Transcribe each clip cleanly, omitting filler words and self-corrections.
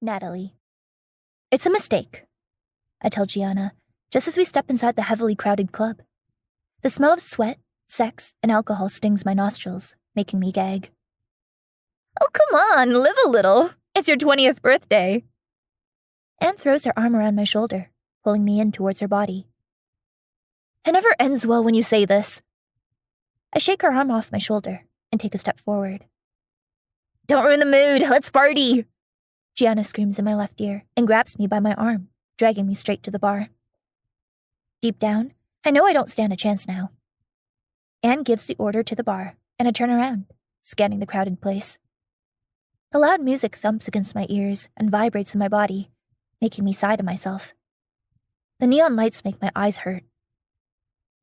Natalie. It's a mistake, I tell Gianna, just as we step inside the heavily crowded club. The smell of sweat, sex, and alcohol stings my nostrils, making me gag. Oh, come on, live a little. It's your 20th birthday. Anne throws her arm around my shoulder, pulling me in towards her body. It never ends well when you say this. I shake her arm off my shoulder and take a step forward. Don't ruin the mood, let's party! Gianna screams in my left ear and grabs me by my arm, dragging me straight to the bar. Deep down, I know I don't stand a chance now. Anne gives the order to the bar, and I turn around, scanning the crowded place. The loud music thumps against my ears and vibrates in my body, making me sigh to myself. The neon lights make my eyes hurt.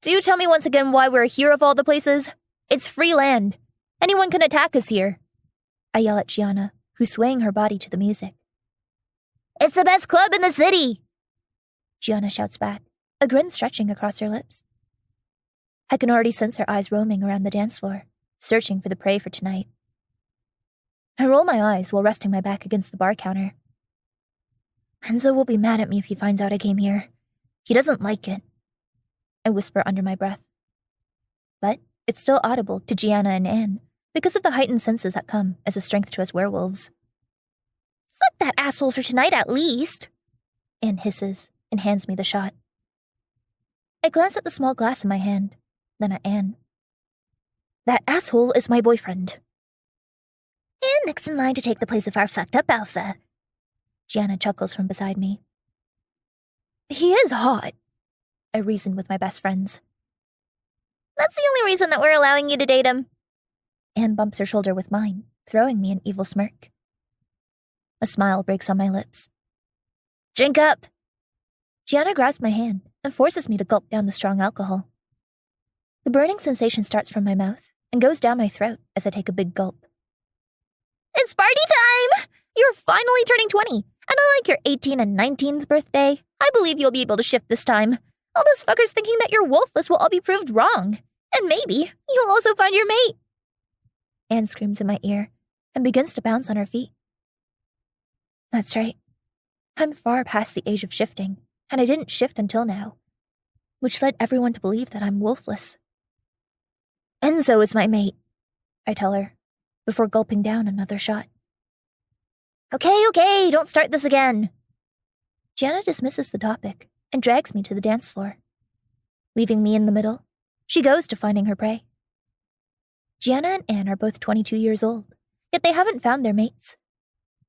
Do you tell me once again why we're here of all the places? It's free land. Anyone can attack us here. I yell at Gianna, who's swaying her body to the music. It's the best club in the city! Gianna shouts back, a grin stretching across her lips. I can already sense her eyes roaming around the dance floor, searching for the prey for tonight. I roll my eyes while resting my back against the bar counter. Enzo will be mad at me if he finds out I came here. He doesn't like it. I whisper under my breath. But it's still audible to Gianna and Anne because of the heightened senses that come as a strength to us werewolves. Fuck that asshole for tonight at least, Anne hisses and hands me the shot. I glance at the small glass in my hand, then at Anne. That asshole is my boyfriend. And next in line to take the place of our fucked up alpha. Gianna chuckles from beside me. He is hot, I reason with my best friends. That's the only reason that we're allowing you to date him. Anne bumps her shoulder with mine, throwing me an evil smirk. A smile breaks on my lips. Drink up! Gianna grabs my hand and forces me to gulp down the strong alcohol. The burning sensation starts from my mouth and goes down my throat as I take a big gulp. It's party time! You're finally turning 20, and unlike your 18th and 19th birthday, I believe you'll be able to shift this time. All those fuckers thinking that you're wolfless will all be proved wrong. And maybe you'll also find your mate. Anne screams in my ear and begins to bounce on her feet. That's right. I'm far past the age of shifting, and I didn't shift until now, which led everyone to believe that I'm wolfless. Enzo is my mate, I tell her, before gulping down another shot. Okay, don't start this again. Gianna dismisses the topic and drags me to the dance floor. Leaving me in the middle, she goes to finding her prey. Gianna and Anne are both 22 years old, yet they haven't found their mates.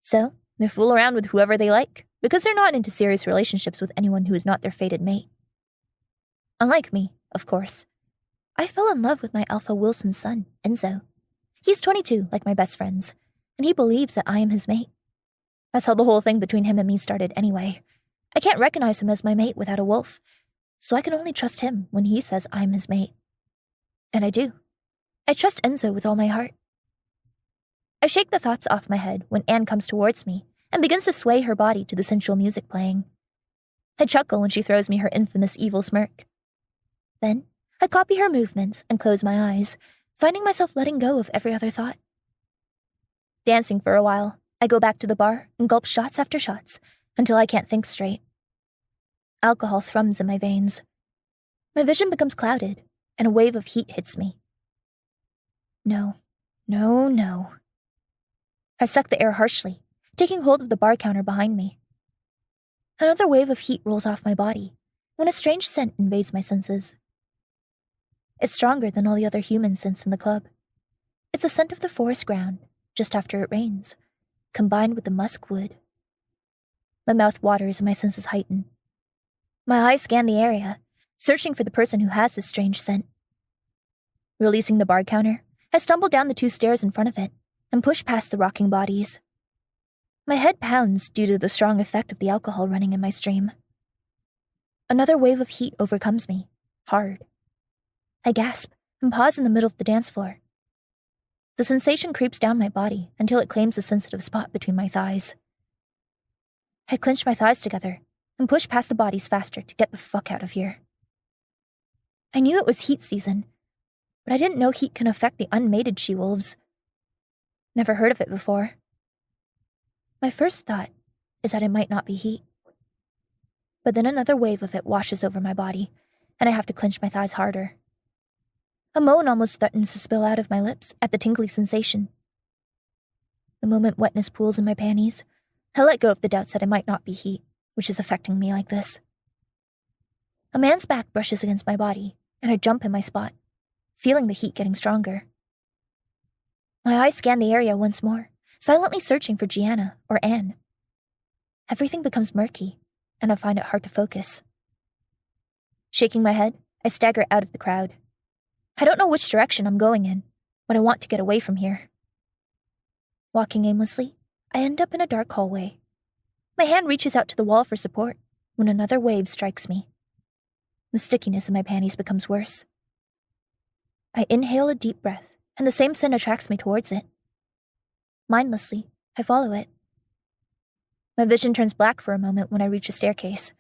So, they fool around with whoever they like, because they're not into serious relationships with anyone who is not their fated mate. Unlike me, of course, I fell in love with my Alpha Wilson's son, Enzo. He's 22, like my best friends, and he believes that I am his mate. That's how the whole thing between him and me started anyway. I can't recognize him as my mate without a wolf, so I can only trust him when he says I'm his mate. And I do. I trust Enzo with all my heart. I shake the thoughts off my head when Anne comes towards me and begins to sway her body to the sensual music playing. I chuckle when she throws me her infamous evil smirk. Then, I copy her movements and close my eyes, finding myself letting go of every other thought. Dancing for a while, I go back to the bar and gulp shots after shots until I can't think straight. Alcohol thrums in my veins. My vision becomes clouded, and a wave of heat hits me. No. I suck the air harshly, taking hold of the bar counter behind me. Another wave of heat rolls off my body when a strange scent invades my senses. It's stronger than all the other human scents in the club. It's a scent of the forest ground, just after it rains, combined with the musk wood. My mouth waters and my senses heighten. My eyes scan the area, searching for the person who has this strange scent. Releasing the bar counter, I stumble down the 2 stairs in front of it and push past the rocking bodies. My head pounds due to the strong effect of the alcohol running in my stream. Another wave of heat overcomes me, hard. I gasp and pause in the middle of the dance floor. The sensation creeps down my body until it claims a sensitive spot between my thighs. I clench my thighs together and push past the bodies faster to get the fuck out of here. I knew it was heat season, but I didn't know heat can affect the unmated she-wolves. Never heard of it before. My first thought is that it might not be heat. But then another wave of it washes over my body, and I have to clench my thighs harder. A moan almost threatens to spill out of my lips at the tingly sensation. The moment wetness pools in my panties, I let go of the doubts that it might not be heat, which is affecting me like this. A man's back brushes against my body, and I jump in my spot, feeling the heat getting stronger. My eyes scan the area once more, silently searching for Gianna or Anne. Everything becomes murky, and I find it hard to focus. Shaking my head, I stagger out of the crowd. I don't know which direction I'm going in, but I want to get away from here. Walking aimlessly, I end up in a dark hallway. My hand reaches out to the wall for support when another wave strikes me. The stickiness in my panties becomes worse. I inhale a deep breath, and the same scent attracts me towards it. Mindlessly, I follow it. My vision turns black for a moment when I reach a staircase.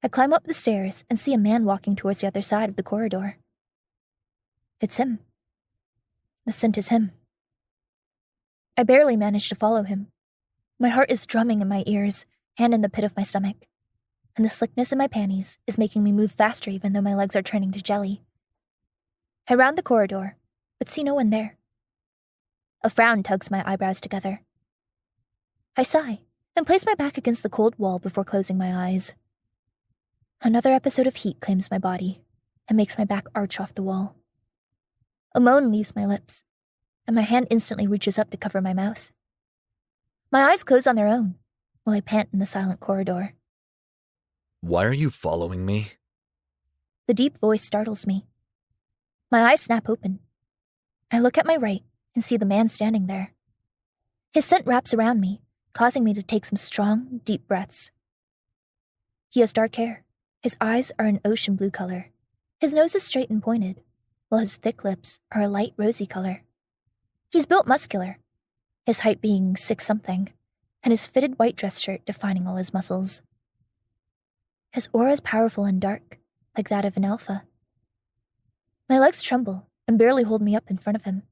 I climb up the stairs and see a man walking towards the other side of the corridor. It's him. The scent is him. I barely manage to follow him. My heart is drumming in my ears and in the pit of my stomach, and the slickness in my panties is making me move faster even though my legs are turning to jelly. I round the corridor, but see no one there. A frown tugs my eyebrows together. I sigh and place my back against the cold wall before closing my eyes. Another episode of heat claims my body and makes my back arch off the wall. A moan leaves my lips, and my hand instantly reaches up to cover my mouth. My eyes close on their own, while I pant in the silent corridor. Why are you following me? The deep voice startles me. My eyes snap open. I look at my right and see the man standing there. His scent wraps around me, causing me to take some strong, deep breaths. He has dark hair. His eyes are an ocean blue color. His nose is straight and pointed, while his thick lips are a light rosy color. He's built muscular, his height being 6-something, and his fitted white dress shirt defining all his muscles. His aura is powerful and dark, like that of an alpha. My legs tremble and barely hold me up in front of him.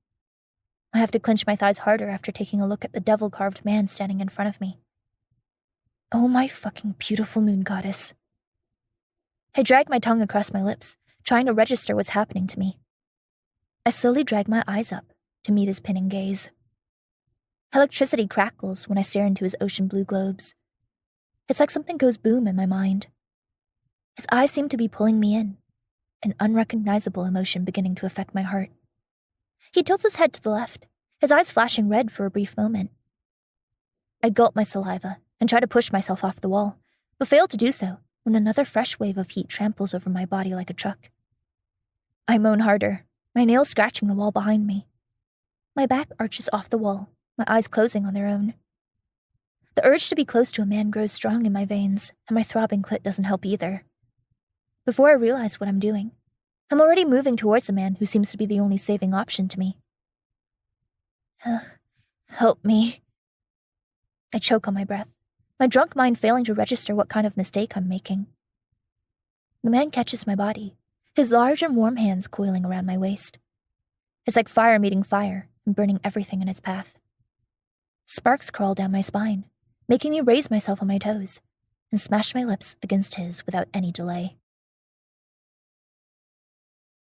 I have to clench my thighs harder after taking a look at the devil-carved man standing in front of me. Oh my fucking beautiful moon goddess. I drag my tongue across my lips, trying to register what's happening to me. I slowly drag my eyes up to meet his pinning gaze. Electricity crackles when I stare into his ocean blue globes. It's like something goes boom in my mind. His eyes seem to be pulling me in, an unrecognizable emotion beginning to affect my heart. He tilts his head to the left, his eyes flashing red for a brief moment. I gulp my saliva and try to push myself off the wall, but fail to do so when another fresh wave of heat tramples over my body like a truck. I moan harder, my nails scratching the wall behind me. My back arches off the wall, my eyes closing on their own. The urge to be close to a man grows strong in my veins, and my throbbing clit doesn't help either. Before I realize what I'm doing, I'm already moving towards a man who seems to be the only saving option to me. Help me. I choke on my breath, my drunk mind failing to register what kind of mistake I'm making. The man catches my body, his large and warm hands coiling around my waist. It's like fire meeting fire and burning everything in its path. Sparks crawl down my spine, making me raise myself on my toes and smash my lips against his without any delay.